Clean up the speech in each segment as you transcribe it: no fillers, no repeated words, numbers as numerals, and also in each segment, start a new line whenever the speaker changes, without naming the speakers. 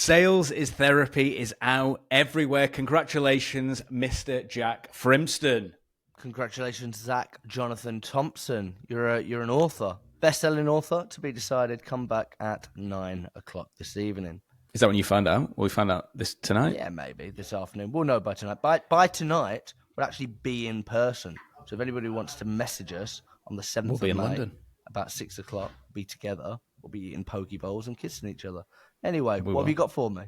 Sales is Therapy is out everywhere. Congratulations, Mr. Jack Frimston.
Congratulations, Zach Jonathan Thompson. You're an author, best-selling author. To be decided. Come back at 9 o'clock this evening.
Is that when you find out? Or we find out this tonight?
Yeah, maybe this afternoon. We'll know by tonight. By tonight, we'll actually be in person. So if anybody wants to message us on the 7th of May,
London.
About 6 o'clock, be together. We'll be eating poke bowls and kissing each other. Anyway, what have you got for me?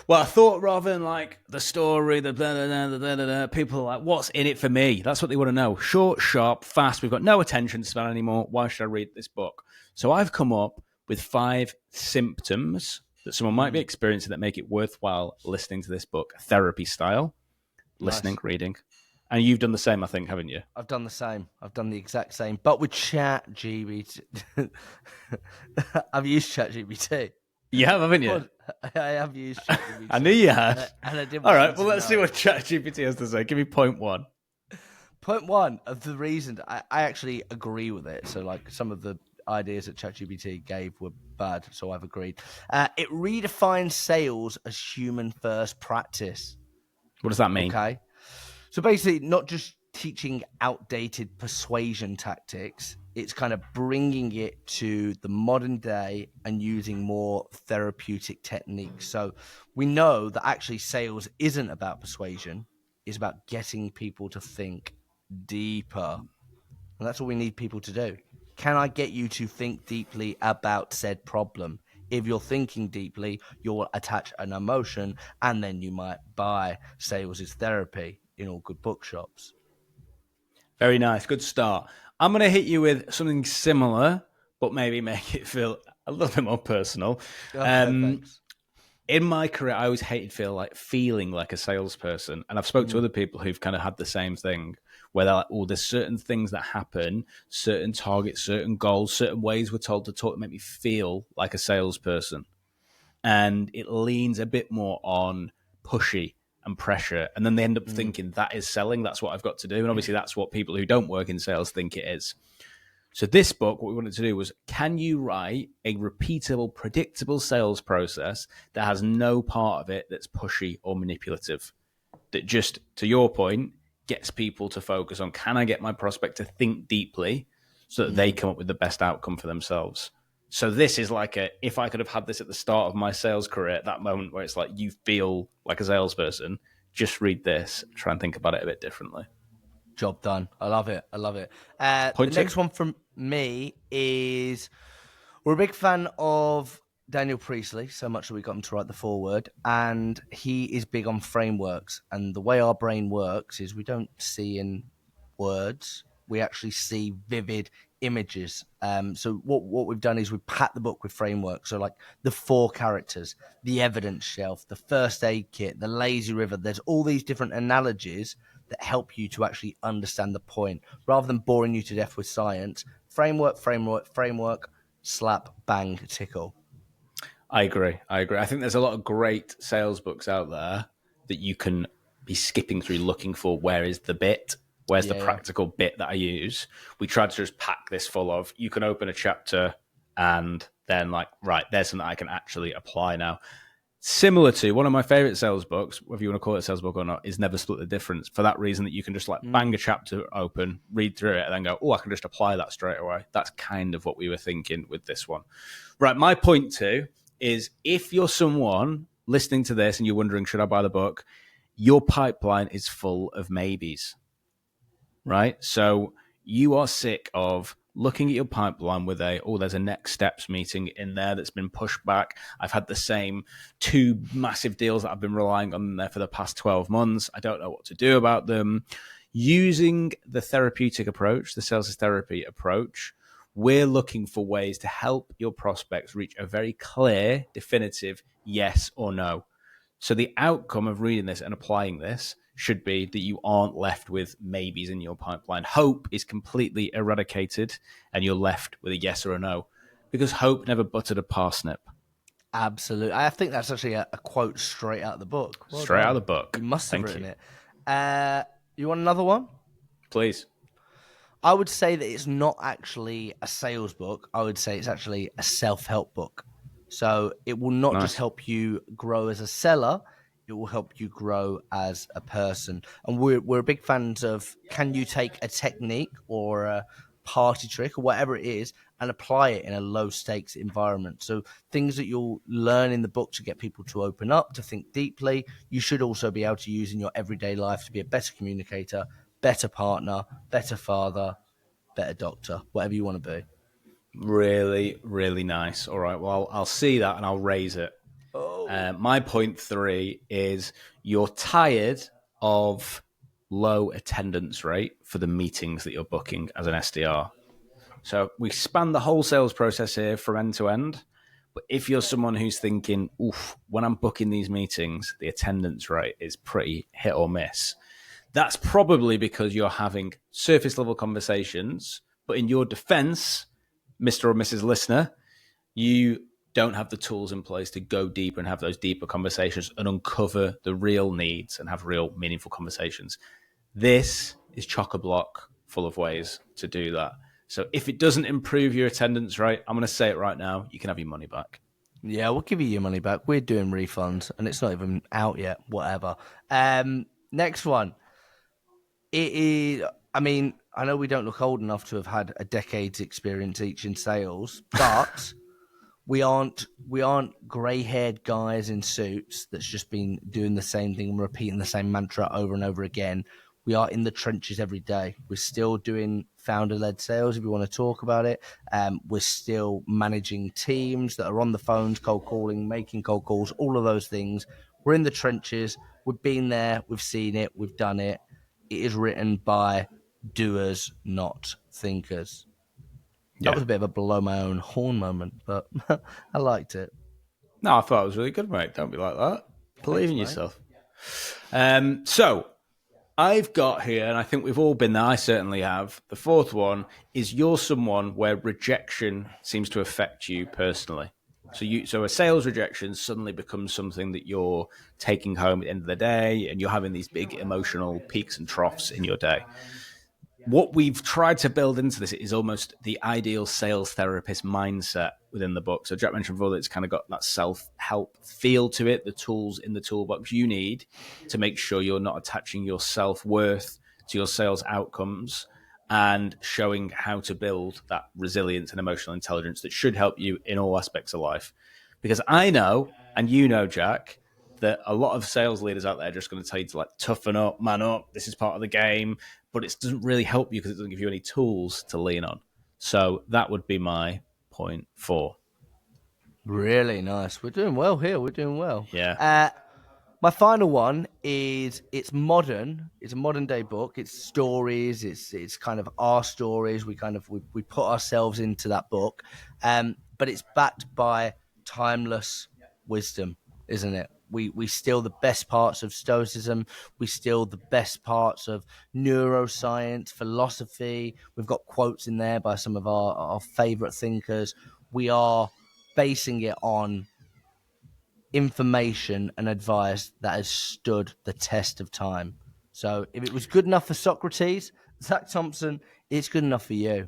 Well, I thought rather than like the story, the blah, blah, blah, blah, blah, blah, people are like, what's in it for me? That's what they want to know. Short, sharp, fast. We've got no attention span anymore. Why should I read this book? So I've come up with 5 symptoms that someone might be experiencing that make it worthwhile listening to this book, therapy style, listening, reading. And you've done the same, I think, haven't you?
I've done the same. I've done the exact same, but with ChatGPT. I've used ChatGPT.
You have, haven't you?
Well, I have used ChatGPT.
I knew you had.
And I didn't.
All right, well, let's see what ChatGPT has to say. Give me point 1.
Point 1 of the reason I actually agree with it. So, like, some of the ideas that ChatGPT gave were bad, so I've agreed. It redefines sales as human-first practice.
What does that mean?
Okay. So basically, not just teaching outdated persuasion tactics, it's kind of bringing it to the modern day and using more therapeutic techniques. So we know that actually sales isn't about persuasion, it's about getting people to think deeper. And that's what we need people to do. Can I get you to think deeply about said problem? If you're thinking deeply, you'll attach an emotion and then you might buy. Sales is Therapy in all good bookshops.
Very nice. Good start. I'm going to hit you with something similar, but maybe make it feel a little bit more personal.
Thanks.
In my career, I always hated feeling like a salesperson. And I've spoken to other people who've kind of had the same thing, where they're like, oh, there's certain things that happen, certain targets, certain goals, certain ways we're told to talk that make me feel like a salesperson. And it leans a bit more on pushy and pressure. And then they end up thinking that is selling. That's what I've got to do. And obviously that's what people who don't work in sales think it is. So this book, what we wanted to do was, can you write a repeatable, predictable sales process that has no part of it that's pushy or manipulative? That just, to your point, gets people to focus on, can I get my prospect to think deeply so that they come up with the best outcome for themselves? So this is like if I could have had this at the start of my sales career, at that moment where it's like you feel like a salesperson, just read this, try and think about it a bit differently.
Job done. I love it. The next one from me is, we're a big fan of Daniel Priestley, so much that we got him to write the foreword, and he is big on frameworks. And the way our brain works is we don't see in words, we actually see vivid images. So what we've done is we packed the book with frameworks. So like the 4 characters, the evidence shelf, the first aid kit, the lazy river. There's all these different analogies that help you to actually understand the point, rather than boring you to death with science. Framework, slap, bang, tickle.
I agree. I think there's a lot of great sales books out there that you can be skipping through looking for where is the bit, where's the practical bit that I use. We tried to just pack this full of, you can open a chapter and then like, right, there's something I can actually apply now. Similar to one of my favorite sales books, whether you want to call it a sales book or not, is Never Split the Difference, for that reason that you can just like bang a chapter open, read through it, and then go, oh, I can just apply that straight away. That's kind of what we were thinking with this one. Right, my point 2 is, if you're someone listening to this and you're wondering, should I buy the book? Your pipeline is full of maybes, right? So you are sick of looking at your pipeline with there's a next steps meeting in there that's been pushed back. I've had the same 2 massive deals that I've been relying on there for the past 12 months. I don't know what to do about them. Using the therapeutic approach, the sales is therapy approach, we're looking for ways to help your prospects reach a very clear, definitive yes or no. So the outcome of reading this and applying this should be that you aren't left with maybes in your pipeline. Hope is completely eradicated and you're left with a yes or a no, because hope never buttered a parsnip.
Absolutely. I think that's actually a quote straight out of the book.
Well straight done. Out of the book.
You must have written it. You want another one?
Please.
I would say that it's not actually a sales book. I would say it's actually a self-help book. So it will not just help you grow as a seller, it will help you grow as a person. And we're big fans of, can you take a technique or a party trick or whatever it is and apply it in a low stakes environment? So things that you'll learn in the book to get people to open up, to think deeply, you should also be able to use in your everyday life to be a better communicator, better partner, better father, better doctor, whatever you want to be.
Really, really nice. All right, well, I'll see that and I'll raise it. My point 3 is, you're tired of low attendance rate for the meetings that you're booking as an SDR. So we span the whole sales process here from end to end. But if you're someone who's thinking, oof, when I'm booking these meetings, the attendance rate is pretty hit or miss, that's probably because you're having surface level conversations. But in your defense, Mr. or Mrs. Listener, you don't have the tools in place to go deeper and have those deeper conversations and uncover the real needs and have real meaningful conversations. This is chock-a-block full of ways to do that. So if it doesn't improve your attendance rate, I'm going to say it right now, you can have your money back.
Yeah, we'll give you your money back. We're doing refunds and it's not even out yet, whatever. Next one. It is, I mean, I know we don't look old enough to have had a decade's experience each in sales, but we aren't grey-haired guys in suits that's just been doing the same thing and repeating the same mantra over and over again. We are in the trenches every day. We're still doing founder-led sales, if you want to talk about it. We're still managing teams that are on the phones, cold calling, making cold calls, all of those things. We're in the trenches. We've been there. We've seen it. We've done it. It is written by doers, not thinkers. That was a bit of a blow my own horn moment, but I liked it.
No, I thought it was really good, mate. Don't be like that. Believe in yourself. So I've got here, and I think we've all been there, I certainly have, the fourth one is, you're someone where rejection seems to affect you personally. So a sales rejection suddenly becomes something that you're taking home at the end of the day, and you're having these big emotional peaks and troughs in your day. What we've tried to build into this is almost the ideal sales therapist mindset within the book. So Jack mentioned before that it's kind of got that self-help feel to it, the tools in the toolbox you need to make sure you're not attaching your self-worth to your sales outcomes, and showing how to build that resilience and emotional intelligence that should help you in all aspects of life. Because I know, and you know, Jack, that a lot of sales leaders out there are just going to tell you to like toughen up, man up, this is part of the game, but it doesn't really help you because it doesn't give you any tools to lean on. So that would be my point 4.
Really nice. We're doing well here. We're doing well.
Yeah.
My final one is, it's modern. It's a modern day book. It's stories. It's kind of our stories. We put ourselves into that book, but it's backed by timeless wisdom, isn't it? We steal the best parts of Stoicism. We steal the best parts of neuroscience, philosophy. We've got quotes in there by some of our favorite thinkers. We are basing it on information and advice that has stood the test of time. So if it was good enough for Socrates, Zach Thompson, it's good enough for you.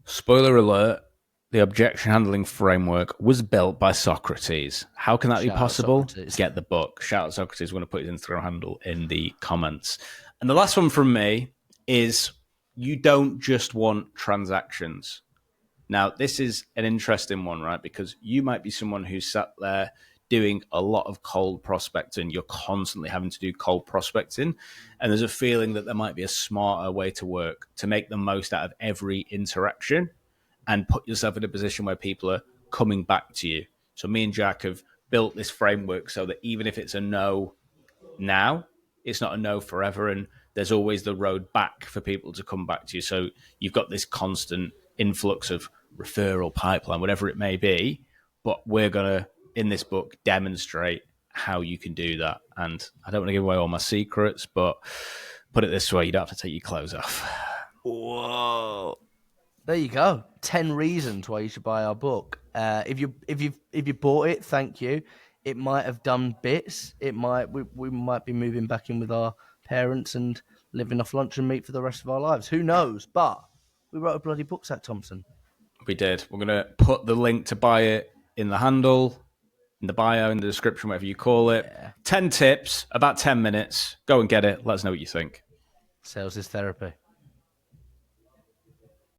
Spoiler alert, the objection handling framework was built by Socrates. How can that be possible? Get the book. Shout out Socrates. We're going to put his Instagram handle in the comments. And the last one from me is, you don't just want transactions. Now, this is an interesting one, right? Because you might be someone who's sat there doing a lot of cold prospecting. You're constantly having to do cold prospecting. And there's a feeling that there might be a smarter way to work to make the most out of every interaction and put yourself in a position where people are coming back to you. So me and Jack have built this framework so that even if it's a no now, it's not a no forever. And there's always the road back for people to come back to you. So you've got this constant influx of referral pipeline, whatever it may be. But we're going to, in this book, demonstrate how you can do that. And I don't want to give away all my secrets, but put it this way, you don't have to take your clothes off.
Whoa. There you go. 10 reasons why you should buy our book. If you bought it, thank you. It might have done bits. We might be moving back in with our parents and living off lunch and meat for the rest of our lives. Who knows? But we wrote a bloody book, Zach Thompson.
We did. We're going to put the link to buy it in the handle, in the bio, in the description, whatever you call it. Yeah. 10 tips, about 10 minutes. Go and get it. Let us know what you think.
Sales is therapy.